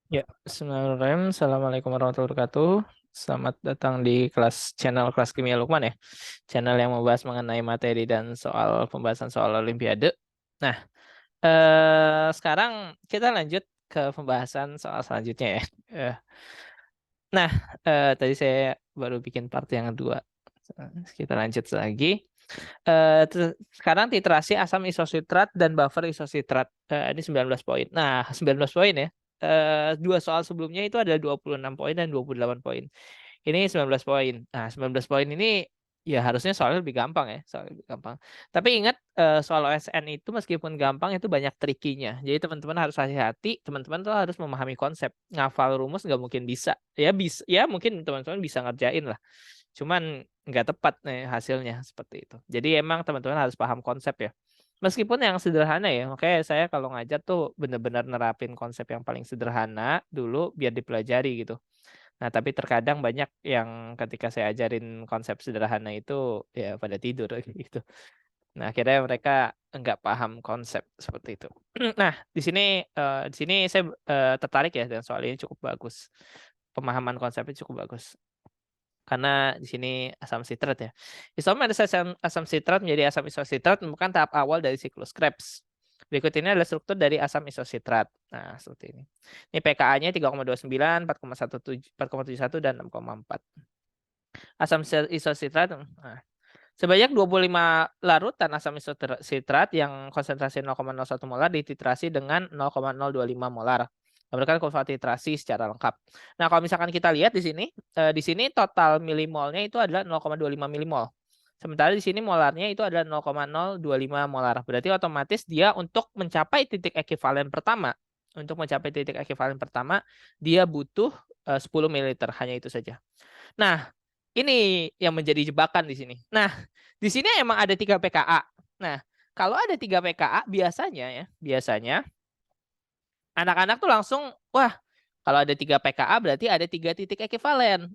Ya, Bismillahirrahmanirrahim. Assalamualaikum warahmatullahi wabarakatuh. Selamat datang di channel kelas Kimia Lukman ya. Channel yang membahas mengenai materi dan pembahasan soal Olimpiade. Nah, sekarang kita lanjut ke pembahasan soal selanjutnya ya. Eh, Nah, tadi saya baru bikin part yang kedua. Kita lanjut lagi. Sekarang titrasi asam isositrat dan buffer isositrat. Ini 19 poin. Nah, 19 poin ya. Dua soal sebelumnya itu ada 26 poin dan 28 poin. Ini 19 poin. Nah, 19 poin ini ya harusnya soalnya lebih gampang ya. Soalnya lebih gampang. Tapi ingat soal OSN itu meskipun gampang itu banyak trikinya. Jadi teman-teman harus hati-hati. Teman-teman tuh harus memahami konsep. Ngafal rumus nggak mungkin bisa. Ya bisa. Ya mungkin teman-teman bisa ngerjain lah. Cuman nggak tepat nih hasilnya seperti itu. Jadi emang teman-teman harus paham konsep ya. Meskipun yang sederhana ya, makanya saya kalau ngajar tuh benar-benar nerapin konsep yang paling sederhana dulu biar dipelajari gitu. Nah, tapi terkadang banyak yang ketika saya ajarin konsep sederhana itu ya pada tidur gitu. Nah, akhirnya mereka nggak paham konsep seperti itu. Nah, di sini saya tertarik ya dan soal ini cukup bagus. Pemahaman konsepnya cukup bagus karena di sini asam sitrat ya. Isomerisasi asam sitrat menjadi asam isositrat merupakan tahap awal dari siklus Krebs. Berikut ini adalah struktur dari asam isositrat. Nah, seperti ini. Ini pKa-nya 3,29, 4,71, dan 6,4. Asam isositrat. Nah, sebanyak 25 larutan asam isositrat yang konsentrasi 0,01 molar dititrasi dengan 0,025 molar. Memberikan kurva titrasi secara lengkap. Nah, kalau misalkan kita lihat di sini total milimolnya itu adalah 0,25 milimol. Sementara di sini molarnya itu adalah 0,025 molar. Berarti otomatis dia untuk mencapai titik ekivalen pertama, dia butuh 10 ml, hanya itu saja. Nah, ini yang menjadi jebakan di sini. Nah, di sini emang ada 3 pKa. Nah, kalau ada 3 pKa biasanya anak-anak tuh langsung, wah, kalau ada 3 pKa berarti ada 3 titik ekivalen.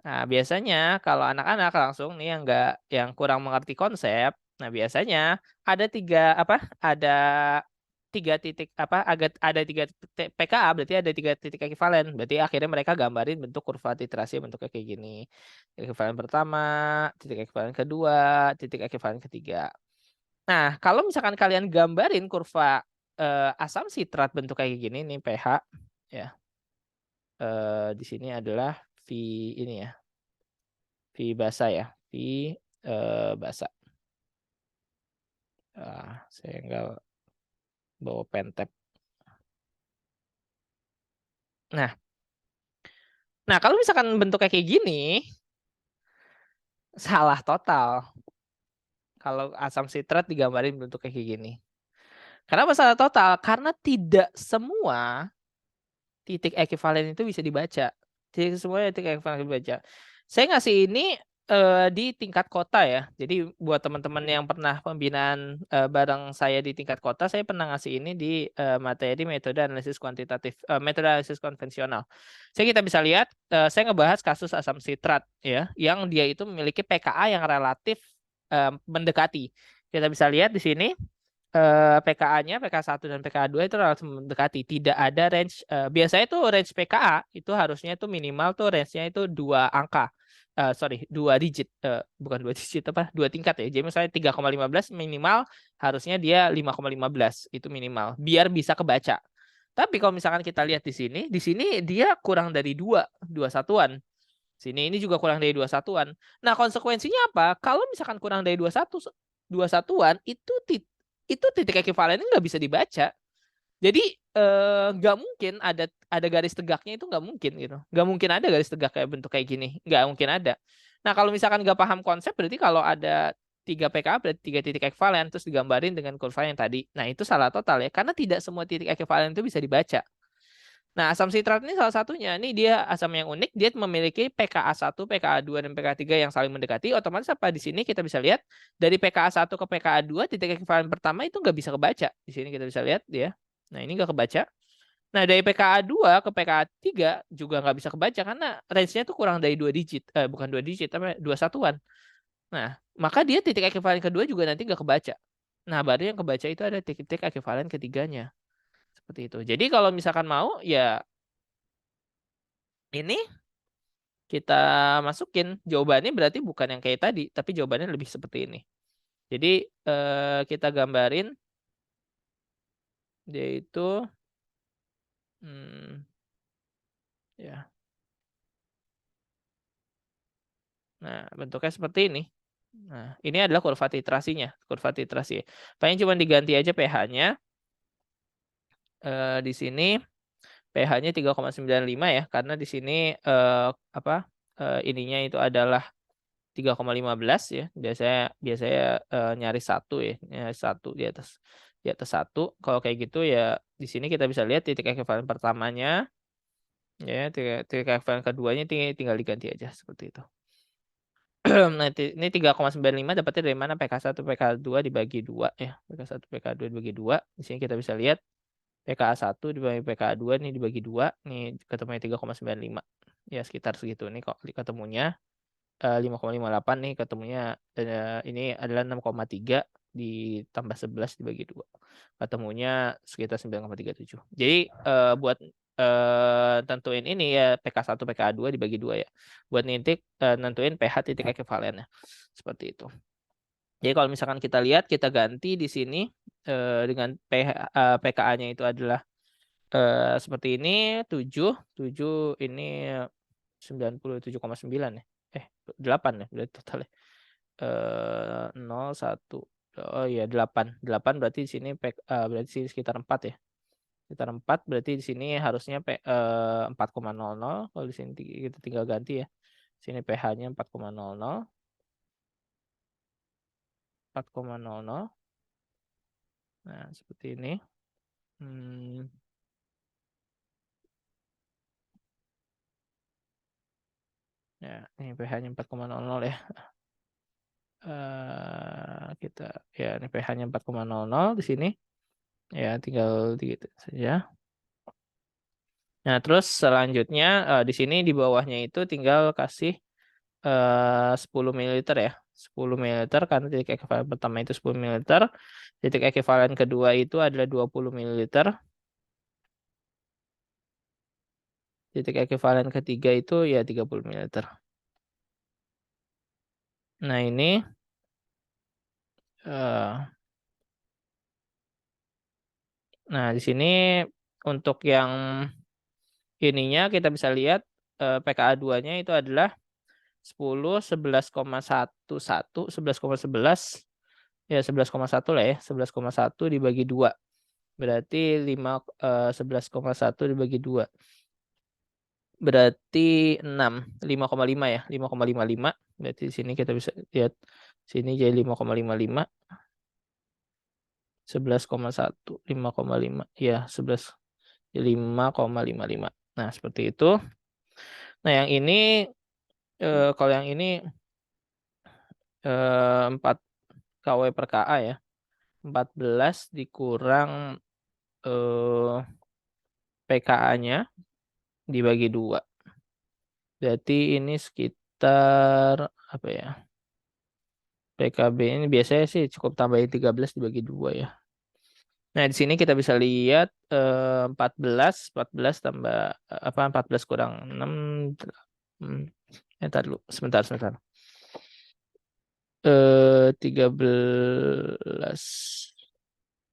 Biasanya kalau anak-anak langsung nih yang kurang mengerti konsep, nah biasanya ada tiga apa? Ada tiga titik apa? Ada 3 pKa berarti ada 3 titik ekivalen. Berarti akhirnya mereka gambarin bentuk kurva titrasi bentuknya kayak gini. Ekivalen pertama, titik ekivalen kedua, titik ekivalen ketiga. Nah, kalau misalkan kalian gambarin kurva asam sitrat bentuk kayak gini nih pH ya. Di sini adalah V ini ya. V basa ya. V basa. Saya nggak bawa pentep. Nah, nah kalau misalkan bentuknya kayak gini, salah total. Kalau asam sitrat digambarin bentuknya kayak gini. Kenapa salah total? Karena tidak semua titik ekivalen itu bisa dibaca. Tidak semua titik ekivalen dibaca. Saya ngasih ini di tingkat kota ya. Jadi buat teman-teman yang pernah pembinaan bareng saya di tingkat kota, saya pernah ngasih ini di materi metode analisis kuantitatif, metode analisis konvensional. Saya kita bisa lihat, saya ngebahas kasus asam sitrat ya, yang dia itu memiliki pKa yang relatif mendekati. Kita bisa lihat di sini PKA-nya, PKA 1 dan PKA 2 itu relatif mendekati. Tidak ada range. Biasanya tuh range PKA itu harusnya itu minimal tuh range-nya itu 2 angka. Sorry, 2 digit. Bukan 2 digit apa? 2 tingkat ya. Jadi misalnya 3,15 minimal, harusnya dia 5,15 itu minimal. Biar bisa kebaca. Tapi kalau misalkan kita lihat di sini dia kurang dari 2 satuan. Sini ini juga kurang dari 2 satuan. Nah, konsekuensinya apa? Kalau misalkan kurang dari 2 satuan, itu titik ekivalennya nggak bisa dibaca. Jadi nggak mungkin ada garis tegaknya, itu nggak mungkin gitu. Nggak mungkin ada garis tegak kayak bentuk kayak gini. Nggak mungkin ada. Nah, kalau misalkan nggak paham konsep, berarti kalau ada 3 pKa berarti 3 titik ekivalen terus digambarin dengan kurva yang tadi. Nah, itu salah total ya. Karena tidak semua titik ekivalen itu bisa dibaca. Nah, asam sitrat ini salah satunya. Ini dia asam yang unik. Dia memiliki pKa 1, pKa 2, dan pKa 3 yang saling mendekati. Otomatis apa di sini kita bisa lihat dari pKa 1 ke pKa 2 titik ekivalen pertama itu nggak bisa kebaca. Di sini kita bisa lihat dia. Nah, ini nggak kebaca. Nah, dari pKa 2 ke pKa 3 juga nggak bisa kebaca karena range-nya tuh kurang dari 2 digit. Bukan 2 digit, tapi 2 satuan. Nah, maka dia titik ekivalen kedua juga nanti nggak kebaca. Nah, baru yang kebaca itu ada titik ekivalen ketiganya. Seperti itu. Jadi kalau misalkan mau ya ini kita masukin jawabannya berarti bukan yang kayak tadi, tapi jawabannya lebih seperti ini. Jadi kita gambarin yaitu ya. Nah, bentuknya seperti ini. Nah, ini adalah kurva titrasinya, kurva titrasi. Paling cuma diganti aja pH-nya. Di sini pH-nya 3,95 ya, karena di sini ininya itu adalah 3,15 ya. Biasanya nyari 1 ya, nyari 1 di atas 1. Kalau kayak gitu ya di sini kita bisa lihat titik ekivalen pertamanya ya, titik ekivalen keduanya tinggal diganti aja seperti itu. Nah, ini 3,95 dapatnya dari mana? PK1 PK2 dibagi 2 ya. PK1 PK2 dibagi 2. Di sini kita bisa lihat PKA1 dibagi PKA2 nih dibagi 2, nih ketemunya 3,95. Ya sekitar segitu nih kok ketemunya. 5,58 nih ketemunya ini adalah 6,3 ditambah 11 dibagi 2. Ketemunya sekitar 9,37. Jadi buat tentuin ini ya PK1 PKA2 dibagi 2 ya. Buat nentuin pH titik ekivalennya. Seperti itu. Jadi kalau misalkan kita lihat kita ganti di sini dengan PKA-nya itu adalah seperti ini 7 ini 97,9 ya. 8 ya berarti totalnya. 0 1 oh iya 8 berarti di sini berarti sekitar 4 ya. Sekitar 4 berarti di sini harusnya 4,00. Kalau di sini kita tinggal ganti ya. Sini pH-nya 4,00. 4,00. Nah, seperti ini. Ya, ini pH-nya 4,00 ya. Kita ya ini pH-nya 4,00 di sini. Ya, tinggal gitu saja. Nah, terus selanjutnya di sini di bawahnya itu tinggal kasih 10 ml ya. 10 ml karena titik ekivalen pertama itu 10 ml. Titik ekivalen kedua itu adalah 20 ml. Titik ekivalen ketiga itu ya 30 ml. Nah, ini nah di sini untuk yang ininya kita bisa lihat PKA2-nya itu adalah 10, 11,11, 11,11 ya 11,1 lah ya, 11,1 dibagi 2. Berarti 11,1 dibagi 2. Berarti 5,5 ya, 5,55. Berarti di sini kita bisa lihat sini jadi 5,55. 11,1 5,5 ya 11 5,55. Nah, seperti itu. Nah, yang ini kalau yang ini 4 kW per KA ya. 14 dikurang PKA-nya dibagi 2. Berarti ini sekitar apa ya? PKB ini biasanya sih cukup tambahin 13 dibagi 2 ya. Nah, di sini kita bisa lihat 14 tambah 14 kurang 6 entar dulu, sebentar. 13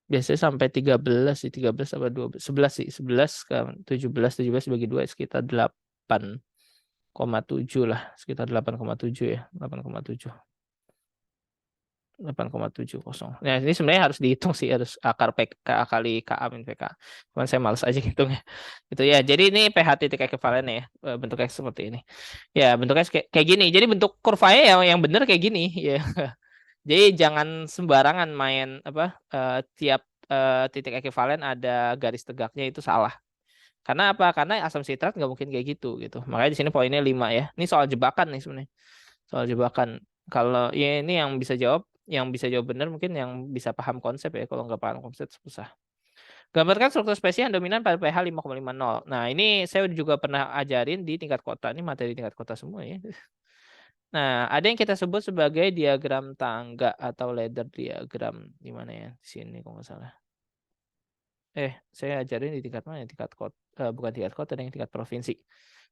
biasanya sampai 13 sih, 13 apa 12, 11 sih, 11 ke 17 bagi 2 sekitar 8,7 lah, sekitar 8,7 ya, 8,7. 8,70. Nah, ini sebenarnya harus dihitung sih, harus akar PK kali KA min PK. Cuman saya males aja hitungnya. Itu ya. Jadi ini pH titik ekivalennya ya, bentuknya seperti ini. Ya, bentuknya kayak gini. Jadi bentuk kurvanya yang benar kayak gini ya. Jadi jangan sembarangan main tiap titik ekivalen ada garis tegaknya itu salah. Karena apa? Karena asam sitrat nggak mungkin kayak gitu. Makanya di sini poinnya 5 ya. Ini soal jebakan nih sebenarnya. Soal jebakan. Kalau ya ini yang bisa jawab benar mungkin yang bisa paham konsep ya. Kalau nggak paham konsep susah. Gambarkan struktur spesies yang dominan pada pH 5,50. Nah, ini saya juga pernah ajarin di tingkat kota. Ini materi tingkat kota semua ya. Nah, ada yang kita sebut sebagai diagram tangga atau ladder diagram. Di mana ya? Di sini kalau nggak salah. Saya ajarin di tingkat mana? Tingkat kota, bukan tingkat kota, yang tingkat provinsi.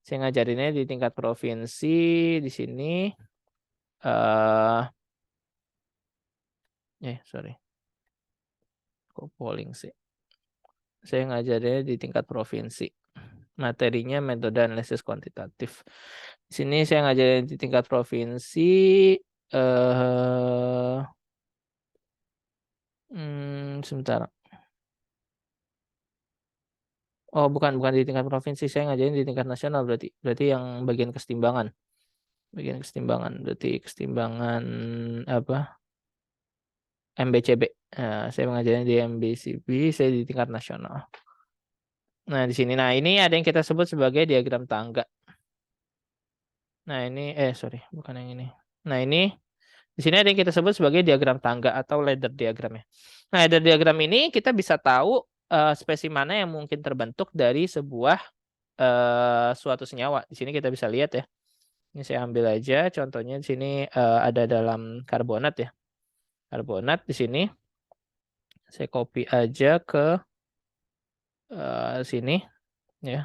Saya ngajarinnya di tingkat provinsi di sini. Sorry, kok polling sih? Saya ngajarinnya di tingkat provinsi. Materinya metode analisis kuantitatif. Di sini saya ngajarin di tingkat provinsi. Sebentar. Oh, bukan di tingkat provinsi. Saya ngajarin di tingkat nasional berarti. Berarti yang bagian kesetimbangan. Bagian kesetimbangan. Berarti kesetimbangan apa? MBCB. Saya mengajarnya di MBCB. Saya di tingkat nasional. Nah, di sini. Nah, ini ada yang kita sebut sebagai diagram tangga. Nah, ini sorry, bukan yang ini. Nah, ini di sini ada yang kita sebut sebagai diagram tangga atau ladder diagram ya. Nah, ladder diagram ini kita bisa tahu spesies mana yang mungkin terbentuk dari sebuah suatu senyawa. Di sini kita bisa lihat ya. Ini saya ambil aja contohnya di sini ada dalam karbonat ya. Karbonat di sini saya copy aja ke sini ya.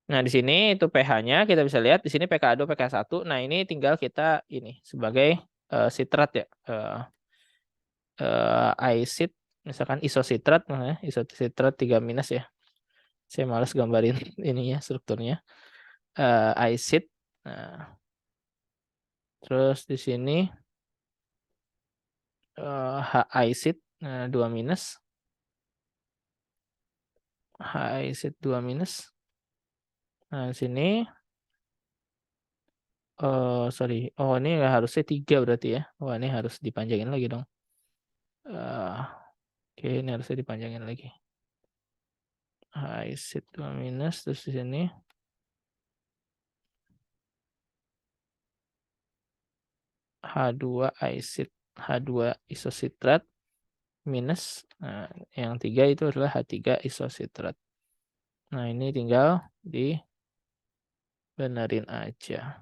Nah, di sini itu pH-nya kita bisa lihat di sini pKa2, pKa1. Nah, ini tinggal kita ini sebagai sitrat ya. Acid misalkan isositrat, isositrat 3- ya. Saya malas gambarin ini ya strukturnya. Acid. Nah, terus di sini H acid 2-. H acid 2-. Nah, di sini sorry. Oh, ini harusnya 3 berarti ya. Wah, ini harus dipanjangin lagi dong. Oke, ini harusnya dipanjangin lagi. H acid 2-, terus di sini H2 acid, H2 isositrat minus. Nah, yang 3 itu adalah H3 isositrat. Nah, ini tinggal dibenerin aja.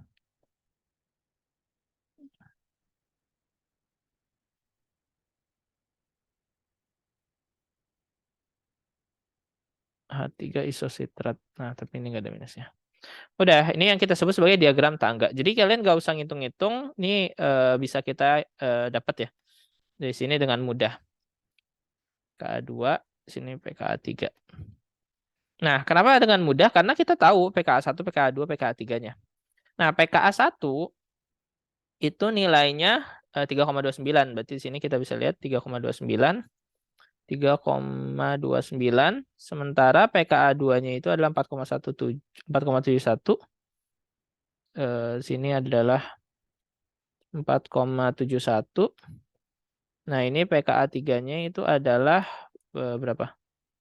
H3 isositrat. Nah, tapi ini nggak ada minusnya. Udah, ini yang kita sebut sebagai diagram tangga. Jadi kalian nggak usah ngitung-ngitung. Ini bisa kita dapat ya. Dari sini dengan mudah. Ka2, sini pKa3. Nah, kenapa dengan mudah? Karena kita tahu pKa1, pKa2, pKa3-nya. Nah, pKa1 itu nilainya 3,29. Berarti di sini kita bisa lihat 3,29. 3,29. Sementara pKa2-nya itu adalah 4,71. Sini adalah 4,71. Nah, ini pKa3-nya itu adalah berapa?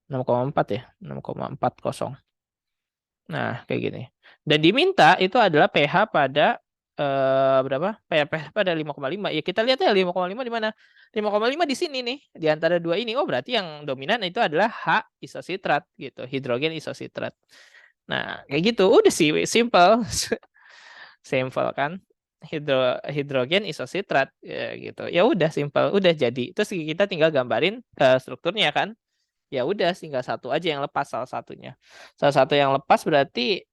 6,4 ya. 6,40. Nah, kayak gini. Dan diminta itu adalah pH pada berapa? pH pada 5,5. Ya, kita lihat ya 5,5 di mana? 5,5 di sini nih, di antara dua ini. Oh, berarti yang dominan itu adalah H isositrat gitu, hidrogen isositrat. Nah, kayak gitu. Udah sih, simple. Simple kan? Hidrogen isositrat ya gitu. Ya udah simple, udah jadi. Terus kita tinggal gambarin strukturnya kan. Ya udah tinggal satu aja yang lepas, salah satunya. Salah satu yang lepas berarti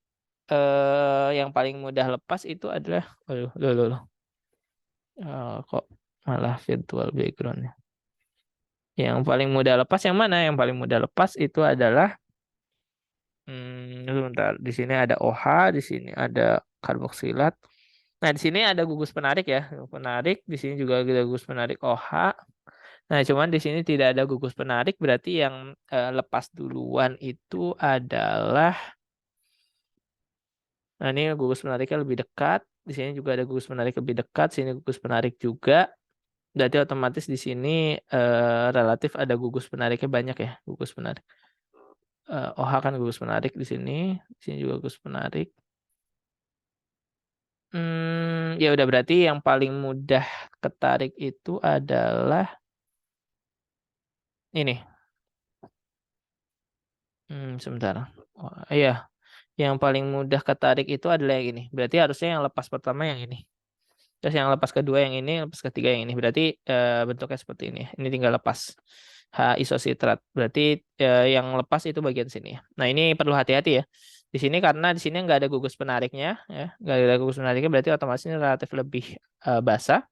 yang paling mudah lepas itu adalah kok malah virtual background-nya. Yang paling mudah lepas yang mana? Yang paling mudah lepas itu adalah sebentar. Di sini ada OH, di sini ada karboksilat. Nah, di sini ada gugus penarik ya. Penarik, di sini juga ada gugus penarik OH. Nah, cuman di sini tidak ada gugus penarik, berarti yang lepas duluan itu adalah, nah ini gugus penariknya lebih dekat. Di sini juga ada gugus penarik lebih dekat. Sini gugus penarik juga. Berarti otomatis di sini relatif ada gugus penariknya banyak ya, gugus penarik. OH kan gugus penarik di sini. Di sini juga gugus penarik. Ya udah berarti yang paling mudah ketarik itu adalah ini. Sebentar. Oh, iya, yang paling mudah ketarik itu adalah yang ini. Berarti harusnya yang lepas pertama yang ini. Terus yang lepas kedua yang ini, lepas ketiga yang ini. Berarti bentuknya seperti ini. Ini tinggal lepas H isositrat. Berarti yang lepas itu bagian sini ya. Nah ini perlu hati-hati ya. Di sini karena di sini nggak ada gugus penariknya, ya, nggak ada gugus penariknya berarti otomatis ini relatif lebih basah.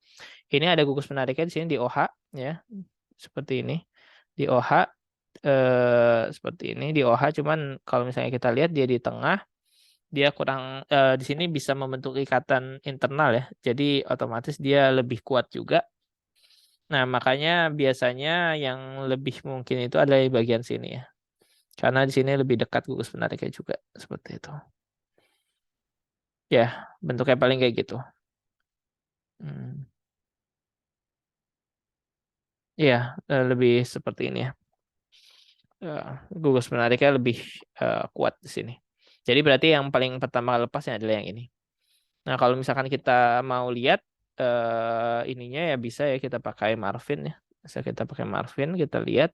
Ini ada gugus penariknya di sini di OH, ya, seperti ini. Di OH seperti ini di OH, cuman kalau misalnya kita lihat dia di tengah, dia kurang di sini bisa membentuk ikatan internal ya. Jadi otomatis dia lebih kuat juga. Nah, makanya biasanya yang lebih mungkin itu adalah di bagian sini ya. Karena di sini lebih dekat gugus penariknya juga seperti itu. Ya, bentuknya paling kayak gitu. Hmm. Iya, lebih seperti ini ya. Gugus penariknya lebih kuat di sini. Jadi berarti yang paling pertama lepasnya adalah yang ini. Nah, kalau misalkan kita mau lihat ininya ya bisa ya kita pakai Marvin ya. Bisa kita pakai Marvin, kita lihat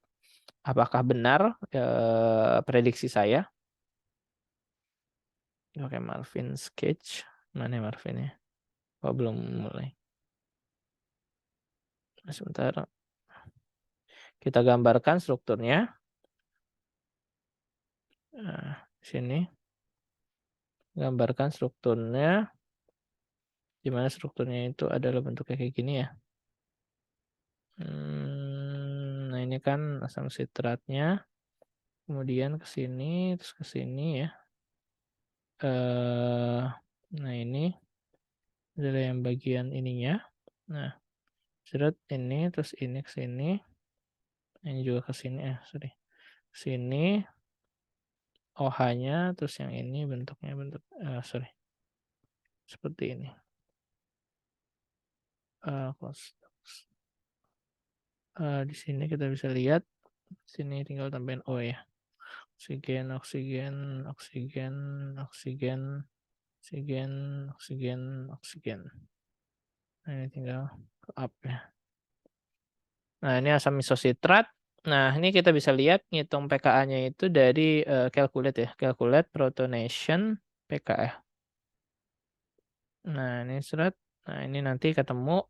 apakah benar prediksi saya. Oke, Marvin Sketch. Mana Marvin ya? Oh, belum mulai. Sebentar. Kita gambarkan strukturnya. Nah, sini. Gambarkan strukturnya. Di mana strukturnya itu adalah bentuknya kayak gini ya. Nah, ini kan asam sitratnya. Kemudian ke sini, terus ke sini ya. Nah, ini adalah yang bagian ininya. Nah, seret ini, terus ini ke sini. Ini juga ke sini, sorry. Sini, OH-nya, terus yang ini bentuknya bentuk, sorry. Seperti ini. Di sini kita bisa lihat, sini tinggal tambahin O ya. Oksigen, oksigen, oksigen, oksigen, oksigen, oksigen, oksigen. Nah, ini tinggal ke up ya. Nah, ini asam isositrat. Nah, ini kita bisa lihat ngitung pKa-nya itu dari calculate ya. Calculate protonation pKa. Nah, ini serat. Nah, ini nanti ketemu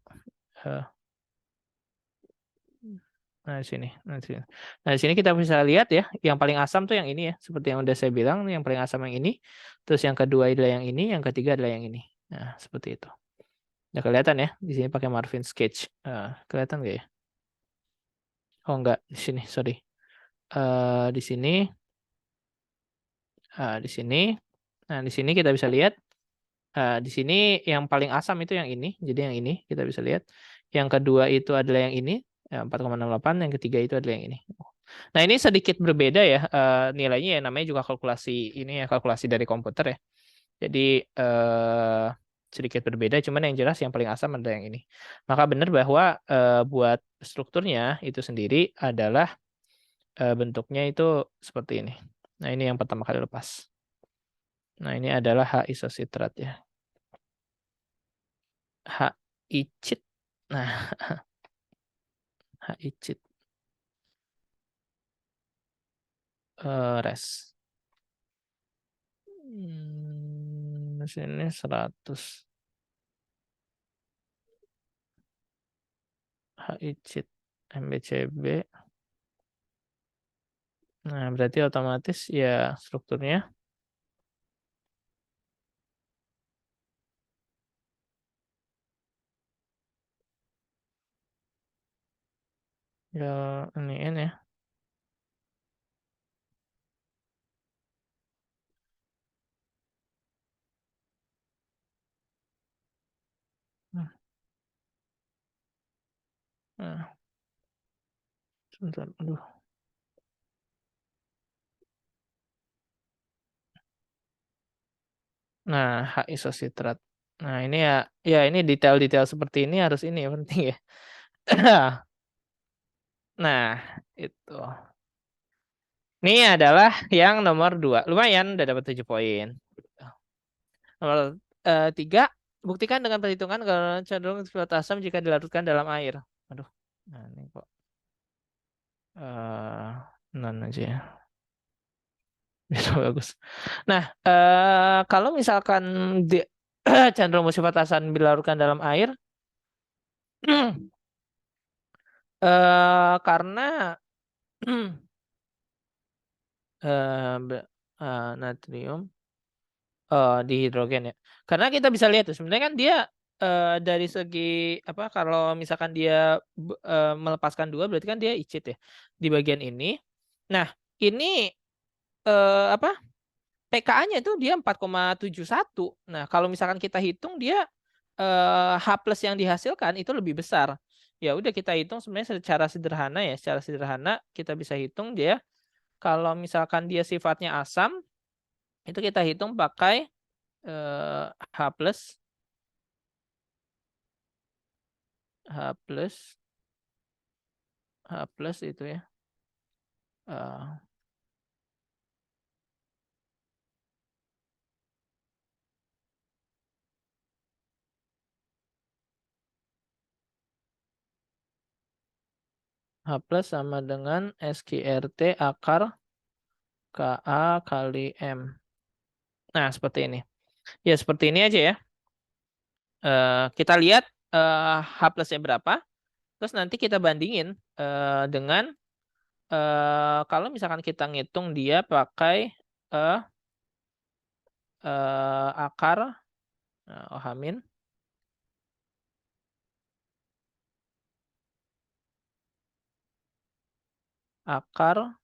nah, di sini. Nah, di sini. Nah, di sini kita bisa lihat ya, yang paling asam tuh yang ini ya. Seperti yang udah saya bilang, yang paling asam yang ini. Terus yang kedua adalah yang ini, yang ketiga adalah yang ini. Nah, seperti itu. Udah kelihatan ya, di sini pakai Marvin Sketch. Kelihatan nggak ya? Oh, enggak, di sini, sorry. Di sini, di sini. Nah, di sini kita bisa lihat. Di sini yang paling asam itu yang ini. Jadi yang ini kita bisa lihat. Yang kedua itu adalah yang ini, 4,68. Yang ketiga itu adalah yang ini. Nah, ini sedikit berbeda ya nilainya ya, namanya juga kalkulasi ini ya, kalkulasi dari komputer ya. Jadi sedikit berbeda, cuman yang jelas yang paling asam adalah yang ini. Maka benar bahwa buat strukturnya itu sendiri adalah bentuknya itu seperti ini. Nah, ini yang pertama kali lepas. Nah, ini adalah H isositrat ya. H icit. Nah, H icit. Res. Di sini 100. H icit. MBCB. Nah, berarti otomatis ya strukturnya ya ini ya. Nah, sebentar. Aduh. Nah, H isositrat. Nah, ini ya ini detail-detail seperti ini harus ini ya penting ya. Nah, itu. Ini adalah yang nomor 2. Lumayan udah dapat 7 poin. Nomor 3, buktikan dengan perhitungan kalau cenderung sifat asam jika dilarutkan dalam air. Aduh. Nah, ini kok non aja ya. Bisa bagus. Nah, kalau misalkan cenderung bersifat asam bila larutkan dalam air. Karena natrium di hidrogen ya. Karena kita bisa lihat tuh sebenarnya kan dia dari segi apa kalau misalkan dia melepaskan dua berarti kan dia icit ya di bagian ini. Nah, ini apa? pKa-nya itu dia 4,71. Nah, kalau misalkan kita hitung dia H plus yang dihasilkan itu lebih besar. Ya udah kita hitung sebenarnya secara sederhana ya, secara sederhana kita bisa hitung dia kalau misalkan dia sifatnya asam itu kita hitung pakai H plus H plus H plus itu ya. Eh, H plus sama dengan SQRT akar Ka kali M. Nah, seperti ini. Ya, seperti ini aja ya. Kita lihat H plusnya berapa. Terus nanti kita bandingin dengan kalau misalkan kita ngitung dia pakai eh, akar OH min akar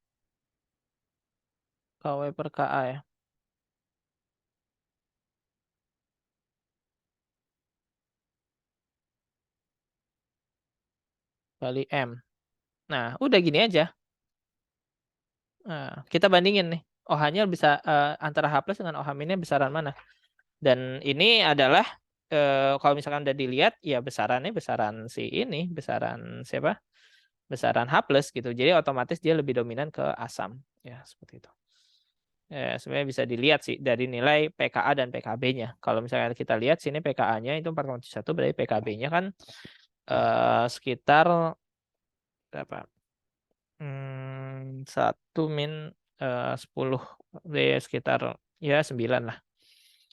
KW per Ka ya. Kali M. Nah, udah gini aja. Nah, kita bandingin nih. OH-nya bisa antara H plus dengan OH minnya besaran mana. Dan ini adalah kalau misalkan udah dilihat ya besarannya besaran si ini, besaran siapa? Besaran H plus gitu. Jadi otomatis dia lebih dominan ke asam. Ya, seperti itu. Ya, sebenarnya bisa dilihat sih dari nilai pKa dan PKB-nya. Kalau misalnya kita lihat sini pKa-nya itu 4,1 berarti PKB-nya kan sekitar berapa? 1 min 10 sekitar ya 9 lah.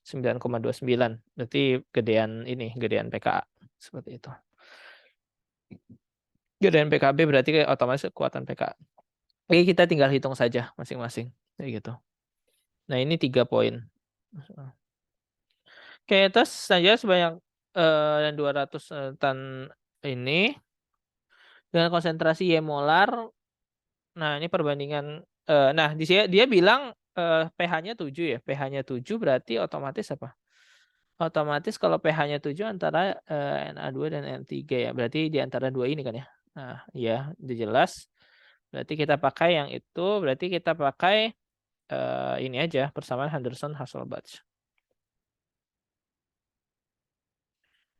9,29. Berarti gedean ini, gedean PKA. Seperti itu. Gedean PKB berarti otomatis kekuatan PKA. Oke, kita tinggal hitung saja masing-masing. Kayak gitu. Nah, ini 3 poin. Oke, terus saja sebanyak 200 tan ini dengan konsentrasi Y molar. Nah, ini perbandingan. Nah, di sini dia bilang pH-nya 7 ya. pH-nya 7 berarti otomatis apa? Otomatis kalau pH-nya 7 antara Na2 dan Na3 ya. Berarti di antara dua ini kan ya. Nah, ya, udah jelas. Berarti kita pakai yang itu. Berarti kita pakai ini aja. Persamaan Henderson-Hasselbalch.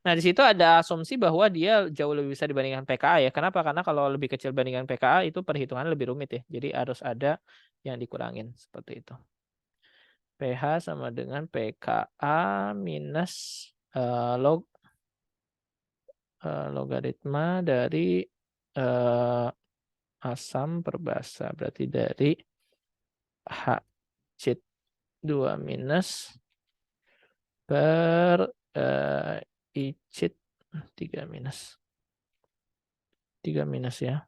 Nah, di situ ada asumsi bahwa dia jauh lebih besar dibandingkan PKA ya. Kenapa? Karena kalau lebih kecil dibandingkan PKA itu perhitungan lebih rumit ya. Jadi harus ada yang dikurangin. Seperti itu. pH sama dengan pKa minus logaritma dari asam per basa. Berarti dari H cit 2 minus per icit 3 minus. 3 minus ya.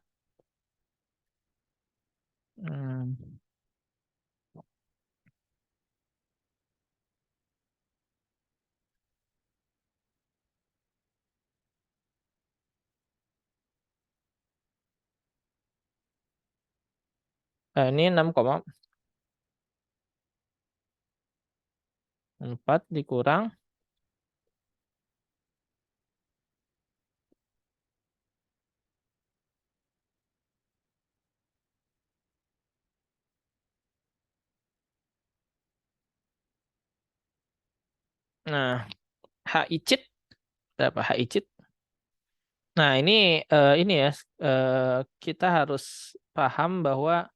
Nah, ini 6,4 dikurang nah H icit berapa H icit? Nah, ini ya kita harus paham bahwa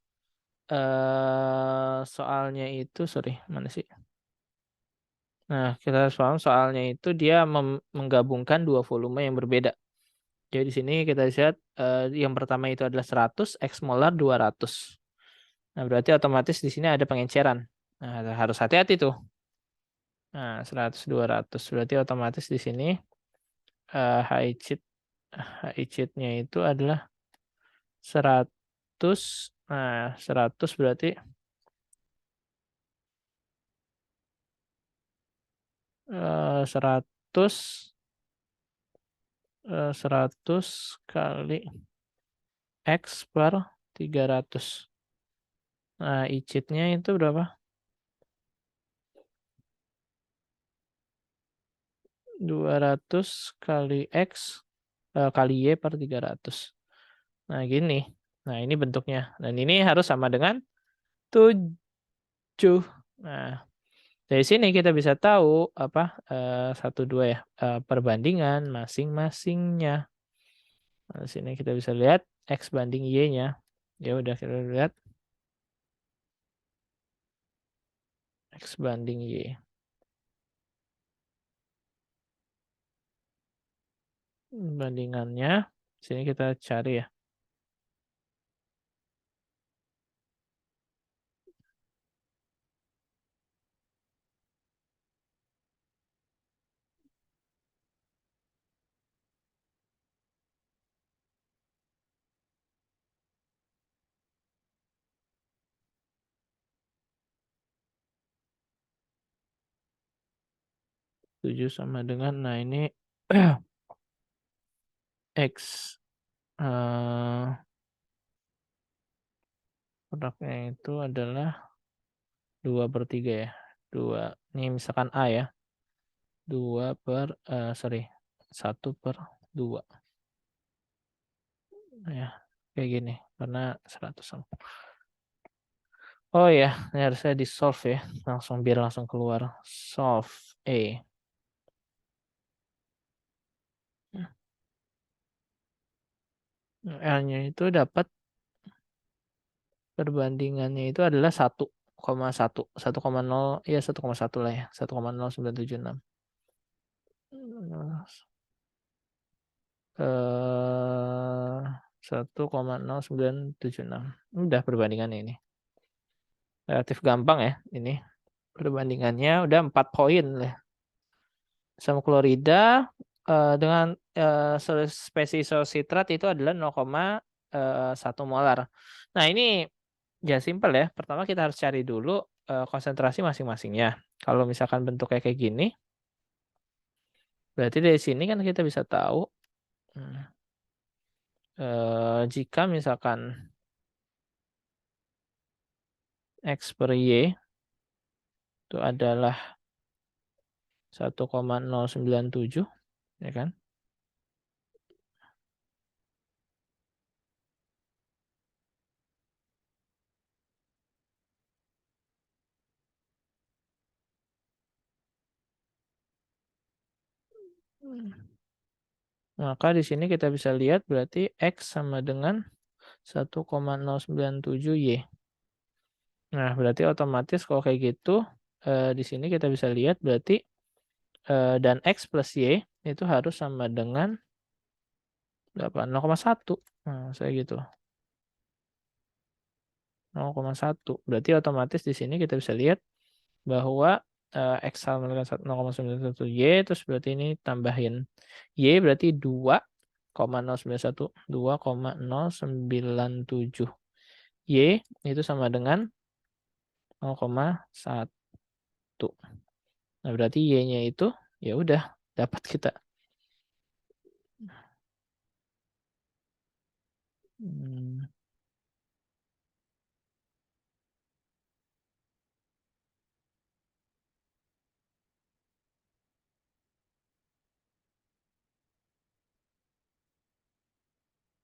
soalnya itu sorry, mana sih? Nah, kita harus paham soalnya itu dia menggabungkan dua volume yang berbeda. Jadi di sini kita lihat yang pertama itu adalah 100, X molar 200. Nah, berarti otomatis di sini ada pengenceran. Nah, harus hati-hati tuh. Nah, 100 200 berarti otomatis di sini high cheat-nya itu adalah 100. Nah, 100 berarti 100 100 kali X per 300. Nah, i-cheat-nya itu berapa? 200 kali X kali Y per 300. Nah, gini. Nah, ini bentuknya. Dan ini harus sama dengan 7. Nah, dari sini kita bisa tahu apa 1 2 ya, perbandingan masing-masingnya. Nah, di sini kita bisa lihat X banding Y-nya. Ya udah kita lihat X banding Y. Bandingannya sini kita cari ya. 7 sama dengan, nah ini X produknya itu adalah 2/3 ya. 2, ini misalkan A ya. 1/2. Ya, kayak gini. Karena 100 sama. Oh ya, ini harusnya di solve ya. Biar langsung keluar. Solve A. L-nya itu dapat perbandingannya itu adalah 1,1. 1,0 ya 1,1 lah ya. 1,0976. 1,0976. Udah perbandingannya ini. Relatif gampang ya ini. Perbandingannya udah 4 poin lah. Asam klorida dengan spesies sitrat itu adalah 0,1 molar. Nah, ini ya simpel ya. Pertama kita harus cari dulu konsentrasi masing-masingnya. Kalau misalkan bentuknya kayak gini, berarti dari sini kan kita bisa tahu jika misalkan X per Y itu adalah 1,097, ya kan? Maka di sini kita bisa lihat berarti X sama dengan 1,097Y. Nah, berarti otomatis kalau kayak gitu, di sini kita bisa lihat berarti dan X plus Y itu harus sama dengan berapa? 0,1. Nah, saya gitu. 0,1. Berarti otomatis di sini kita bisa lihat bahwa X sama dengan 0,91Y, terus berarti ini tambahin Y berarti 2,091, 2,097. Y itu sama dengan 0,1. Nah, berarti Y-nya itu ya udah dapat kita.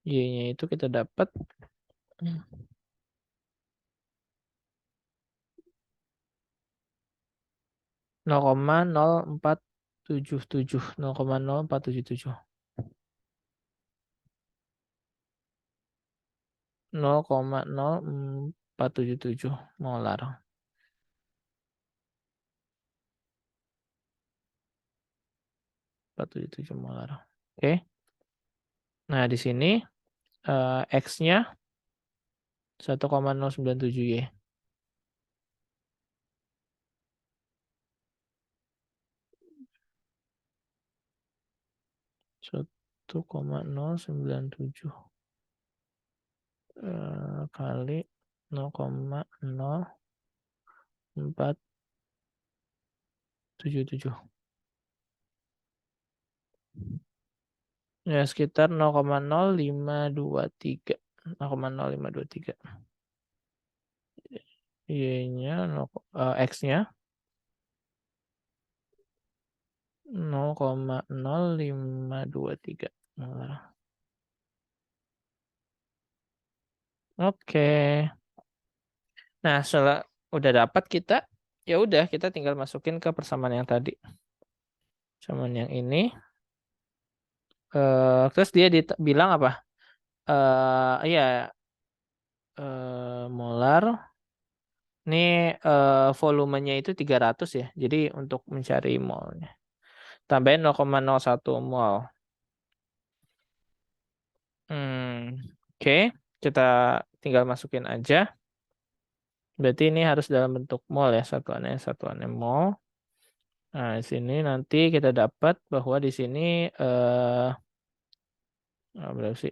Y-nya itu kita dapat 0,0477, 0,0477. 0,0477 molar. 477 molar. Oke. Nah, di sini X-nya 1,097Y. 1,097 kali 0,0477. Ya, sekitar 0,0523. 0,0523. Y-nya, X-nya 0,0523. Oke. Nah, setelah udah dapat kita, ya udah kita tinggal masukin ke persamaan yang tadi. Persamaan yang ini. Terus dia bilang apa? Iya, molar. Ini volumenya itu 300 ya. Jadi untuk mencari molnya. Tambahin 0,01 mol. Oke. Kita tinggal masukin aja. Berarti ini harus dalam bentuk mol ya. Satuannya mol. Nah, di sini nanti kita dapat bahwa di sini berapa sih?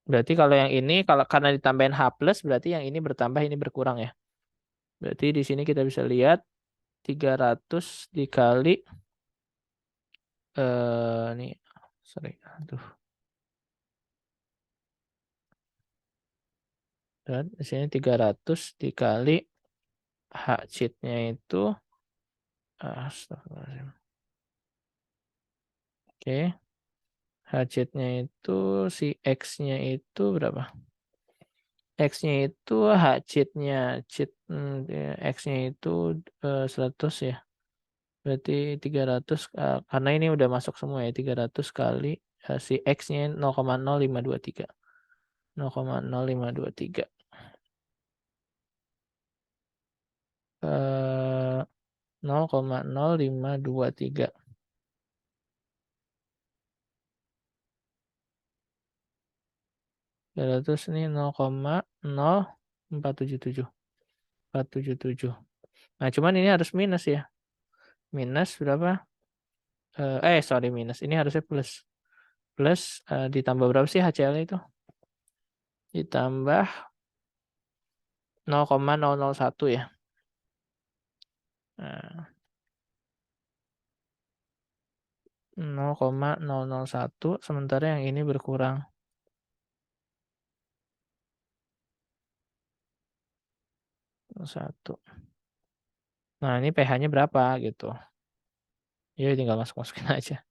Berarti kalau yang ini karena ditambahin H plus berarti yang ini bertambah ini berkurang ya. Berarti di sini kita bisa lihat 300 dikali nih sorry. Aduh. Dan di sini 300 dikali H sheet-nya itu astagfirullahaladzim. Oke. H sheet-nya itu si X-nya itu berapa? X-nya itu H sheet-nya X-nya itu 100 ya. Berarti 300 karena ini udah masuk semua ya 300 kali si X-nya 0,0523. 0,0523. 0,0523. 300 ini 0,0477. 477. Nah, cuman ini harus minus ya. Minus berapa? Sorry minus. Ini harusnya plus. Plus ditambah berapa sih HCL itu? Ditambah 0,001 ya. Nah, 0,001 sementara yang ini berkurang 1. Nah, ini pH-nya berapa gitu. Ya tinggal masukin aja.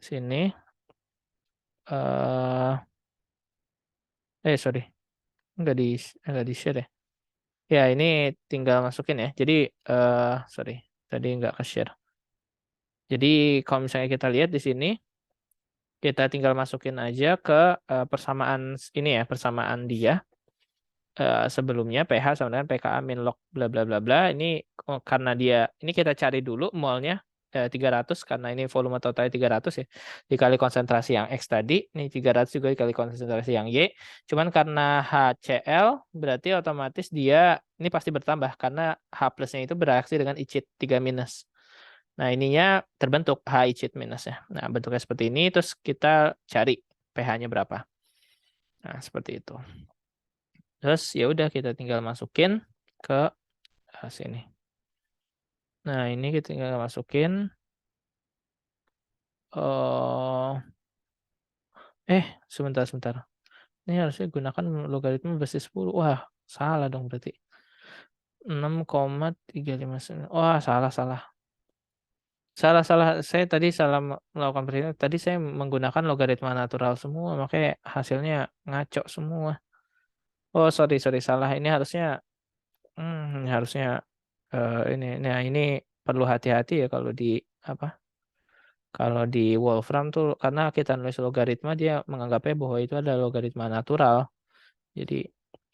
Sini sorry. Enggak di share ya. Ya, ini tinggal masukin ya. Jadi sorry, tadi enggak ke share. Jadi kalau misalnya kita lihat di sini kita tinggal masukin aja ke persamaan ini ya, persamaan dia. Sebelumnya pH sama dengan pKa min log bla bla bla bla. Ini karena dia ini kita cari dulu molnya 300 karena ini volume totalnya 300 ya. Dikali konsentrasi yang X tadi, ini 300 juga dikali konsentrasi yang Y. Cuman karena HCl berarti otomatis dia ini pasti bertambah karena H plusnya itu bereaksi dengan ICIT 3 minus. Nah, ininya terbentuk H ICIT minus ya. Nah, bentuknya seperti ini terus kita cari pH-nya berapa. Nah, seperti itu. Terus ya udah kita tinggal masukin ke sini. Nah, ini kita tinggal masukin. Sebentar. Ini harusnya gunakan logaritma basis 10. Wah, salah dong berarti. 6,359. Wah, salah. Salah. Saya tadi salah melakukan perhitungan. Tadi saya menggunakan logaritma natural semua, makanya hasilnya ngaco semua. Oh, sorry, salah. Ini harusnya ini perlu hati-hati ya kalau di apa? Kalau di Wolfram tuh karena kita nulis logaritma dia menganggapnya bahwa itu adalah logaritma natural. Jadi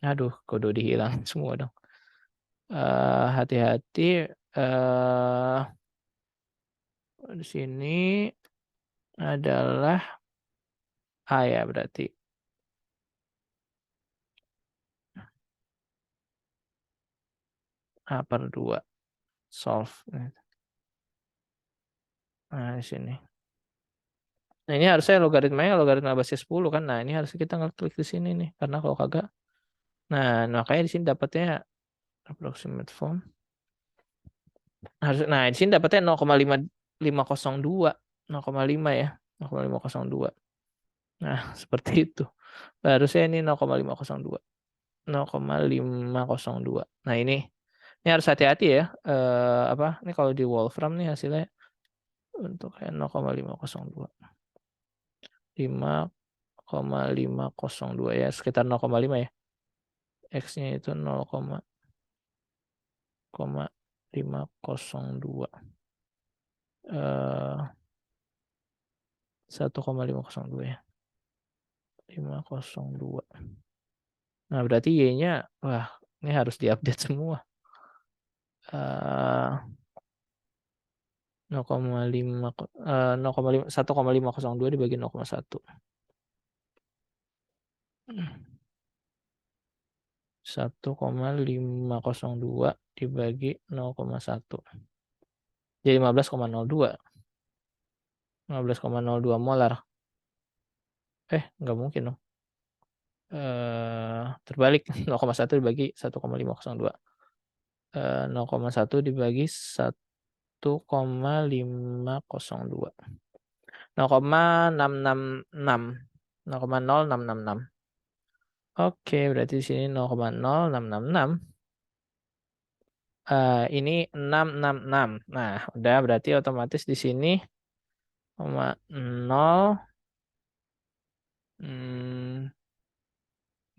aduh, kudu dihilang semua dong. Hati-hati di sini adalah A ya berarti. A/2 solve. Nah, di sini. Nah, ini harusnya logaritmanya logaritma basis 10 kan. Nah, ini harus kita ngeklik di sini nih. Karena kalau kagak. Nah, makanya di sini dapatnya approximate form. Nah, di sini dapatnya 0,502. 0,5 ya. 0,502. Nah, seperti itu. Harusnya ini 0,502. 0,502. Nah, ini harus hati-hati ya. Ini kalau di Wolfram nih hasilnya untuk 0,502. 5,502 ya, sekitar 0,5 ya. X-nya itu 0,502. 1,502 ya. 502. Nah, berarti Y-nya, wah, ini harus diupdate semua. 1,502 dibagi 0,1. 1,502 dibagi 0,1. Jadi 15,02. 15,02 molar. Nggak mungkin dong. Terbalik 0,1 dibagi 1,502. 0,1 dibagi 1,502. 0,666. 0,0666. Oke, berarti di sini 0,0666. Ini 666. Nah, udah berarti otomatis di sini 0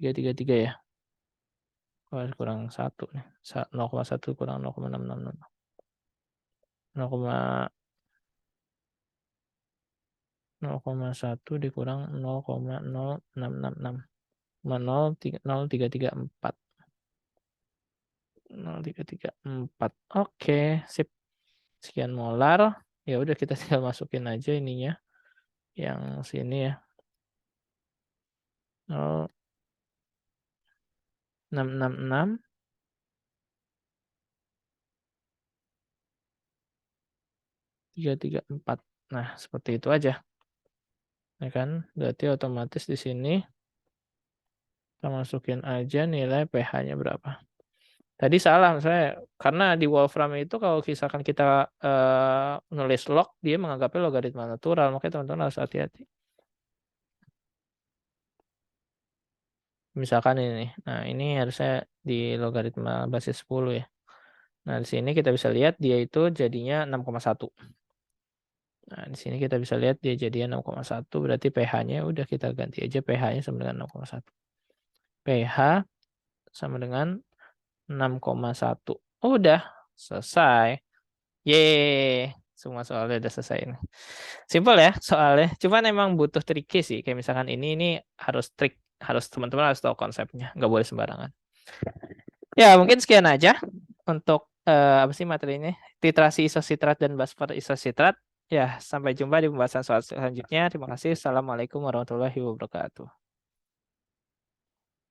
333 ya. Kurang 1 nih. 0,1 kurang 0,666. 0,1 dikurang 0,0666. 0,334. 0,334. Oke, sip. Sekian molar. Ya udah kita tinggal masukin aja ininya. Yang sini ya. 0,666. 334. Nah, seperti itu aja. Ya kan? Berarti otomatis di sini kita masukin aja nilai pH-nya berapa. Tadi salah misalnya karena di Wolfram itu kalau misalkan kita nulis log dia menganggapnya logaritma natural, makanya teman-teman harus hati-hati. Misalkan ini. Nah, ini harusnya di logaritma basis 10 ya. Nah, di sini kita bisa lihat dia itu jadinya 6,1. Nah, di sini kita bisa lihat dia jadinya 6,1, berarti pH-nya udah kita ganti aja pH-nya sama dengan 6,1. pH sama dengan 6,1. Udah selesai. Yeay, semua soalnya udah selesai ini. Simpel ya soalnya. Cuman emang butuh tricky sih. Kayak misalkan ini harus trik, harus teman-teman harus tahu konsepnya. Nggak boleh sembarangan. Ya mungkin sekian aja untuk apa sih materi ini? Titrasi isositrat dan basfer isositrat. Ya sampai jumpa di pembahasan soal selanjutnya. Terima kasih. Assalamualaikum warahmatullahi wabarakatuh.